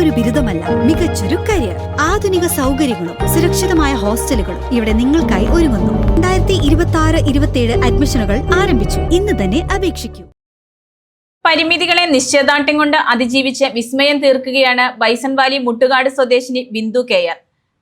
വെറുമൊരു ബിരുദമല്ല, മികച്ചൊരു കരിയർ. ആധുനിക സൗകര്യങ്ങളും സുരക്ഷിതമായ ഹോസ്റ്റലുകളും ഇവിടെ നിങ്ങൾക്കായി ഒരുങ്ങുന്നു. 2026-27 അഡ്മിഷനുകൾ ആരംഭിച്ചു. ഇന്ന് തന്നെ അപേക്ഷിക്കൂ. പരിമിതികളെ നിശ്ചയദാർഢ്യം കൊണ്ട് അതിജീവിച്ച് വിസ്മയം തീർക്കുകയാണ് ബൈസൺ വാലി മുട്ടുകാട് സ്വദേശിനി ബിന്ദു കെയർ.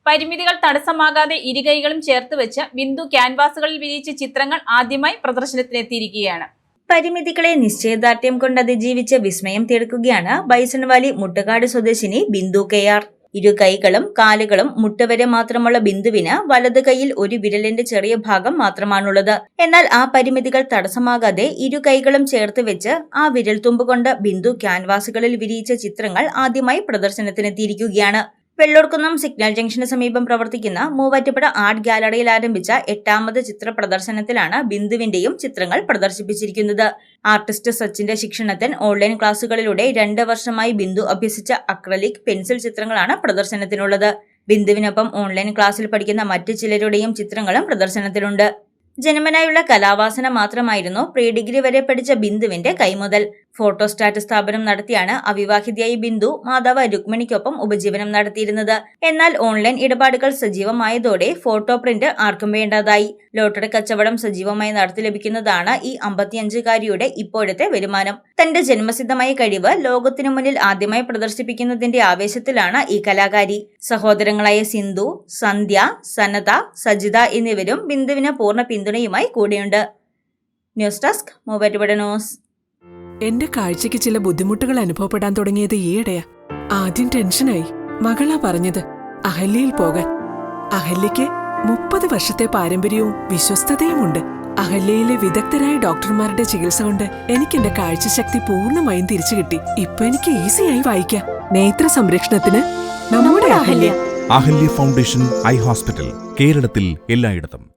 പരിമിതികൾ തടസ്സമാകാതെ ഇരുകൈകളും ചേർത്ത് വെച്ച് ബിന്ദു ക്യാൻവാസുകളിൽ വിരിയിച്ച ചിത്രങ്ങൾ ആദ്യമായി പ്രദർശനത്തിനെത്തിയിരിക്കുകയാണ്. പരിമിതികളെ നിശ്ചയദാർഢ്യം കൊണ്ട് അതിജീവിച്ച് വിസ്മയം തീർക്കുകയാണ് ബൈസൺ വാലി മുട്ടുകാട് സ്വദേശിനി ബിന്ദു കെയർ. ഇരു കൈകളും കാലുകളും മുട്ടുവരെ മാത്രമുള്ള ബിന്ദുവിന് വലത് കൈയിൽ ഒരു വിരലിന്റെ ചെറിയ ഭാഗം മാത്രമാണുള്ളത്. എന്നാൽ ആ പരിമിതികൾ തടസ്സമാകാതെ ഇരു കൈകളും ചേർത്ത് വെച്ച് ആ വിരൽത്തുമ്പ് കൊണ്ട് ബിന്ദു ക്യാൻവാസുകളിൽ വിരിയിച്ച ചിത്രങ്ങൾ ആദ്യമായി പ്രദർശനത്തിനെത്തിയിരിക്കുകയാണ്. വെള്ളോർക്കുന്നം സിഗ്നൽ ജംഗ്ഷന് സമീപം പ്രവർത്തിക്കുന്ന മൂവാറ്റുപുഴ ആർട്ട് ഗാലറിയിൽ ആരംഭിച്ച 8ാമത് ചിത്ര പ്രദർശനത്തിലാണ് ബിന്ദുവിന്റെയും ചിത്രങ്ങൾ പ്രദർശിപ്പിച്ചിരിക്കുന്നത്. ആർട്ടിസ്റ്റ് സച്ചിന്റെ ശിക്ഷണത്തിൽ ഓൺലൈൻ ക്ലാസുകളിലൂടെ 2 വർഷമായി ബിന്ദു അഭ്യസിച്ച അക്രലിക് പെൻസിൽ ചിത്രങ്ങളാണ് പ്രദർശനത്തിനുള്ളത്. ബിന്ദുവിനൊപ്പം ഓൺലൈൻ ക്ലാസ്സിൽ പഠിക്കുന്ന മറ്റു ചിലരുടെയും ചിത്രങ്ങളും പ്രദർശനത്തിലുണ്ട്. ജന്മനായുള്ള കലാവാസന മാത്രമായിരുന്നു പ്രീ ഡിഗ്രി വരെ പഠിച്ച ബിന്ദുവിന്റെ കൈമുതൽ. ഫോട്ടോസ്റ്റാറ്റ് സ്ഥാപനം നടത്തിയാണ് അവിവാഹിതയായി ബിന്ദു മാതാവ് രുക്മിണിക്കൊപ്പം ഉപജീവനം നടത്തിയിരുന്നത്. എന്നാൽ ഓൺലൈൻ ഇടപാടുകൾ സജീവമായതോടെ ഫോട്ടോ പ്രിന്റ് ആർക്കും വേണ്ടതായി. ലോട്ടറി കച്ചവടം സജീവമായി നടത്തി ലഭിക്കുന്നതാണ് ഈ 55-കാരിയുടെ ഇപ്പോഴത്തെ വരുമാനം. തന്റെ ജന്മസിദ്ധമായ കഴിവ് ലോകത്തിനു മുന്നിൽ ആദ്യമായി പ്രദർശിപ്പിക്കുന്നതിന്റെ ആവേശത്തിലാണ് ഈ കലാകാരി. സഹോദരങ്ങളായ സിന്ധു, സന്ധ്യ, സനത, സജിത എന്നിവരും ബിന്ദുവിന് പൂർണ്ണ പിന്തുണയുമായി കൂടെയുണ്ട്. News desk Muvattupuzha news. എന്റെ കാഴ്ചയ്ക്ക് ചില ബുദ്ധിമുട്ടുകൾ അനുഭവപ്പെടാൻ തുടങ്ങിയത് ഈയിടെയാ. ആദ്യം ടെൻഷനായി. മകളാ പറഞ്ഞത് അഹല്യയിൽ പോകാൻ. അഹല്യയ്ക്ക് 30 വർഷത്തെ പാരമ്പര്യവും വിശ്വസ്തതയുമുണ്ട്. അഹല്യയിലെ വിദഗ്ധരായ ഡോക്ടർമാരുടെ ചികിത്സ കൊണ്ട് എനിക്ക് എന്റെ കാഴ്ചശക്തി പൂർണ്ണമായും തിരിച്ചു കിട്ടി. ഇപ്പൊ എനിക്ക് ഈസിയായി വായിക്കാം. നേത്ര സംരക്ഷണത്തിന് നമ്മുടെ Ahalya. Ahalya foundation eye hospital, കേരളത്തിൽ എല്ലായിടത്തും.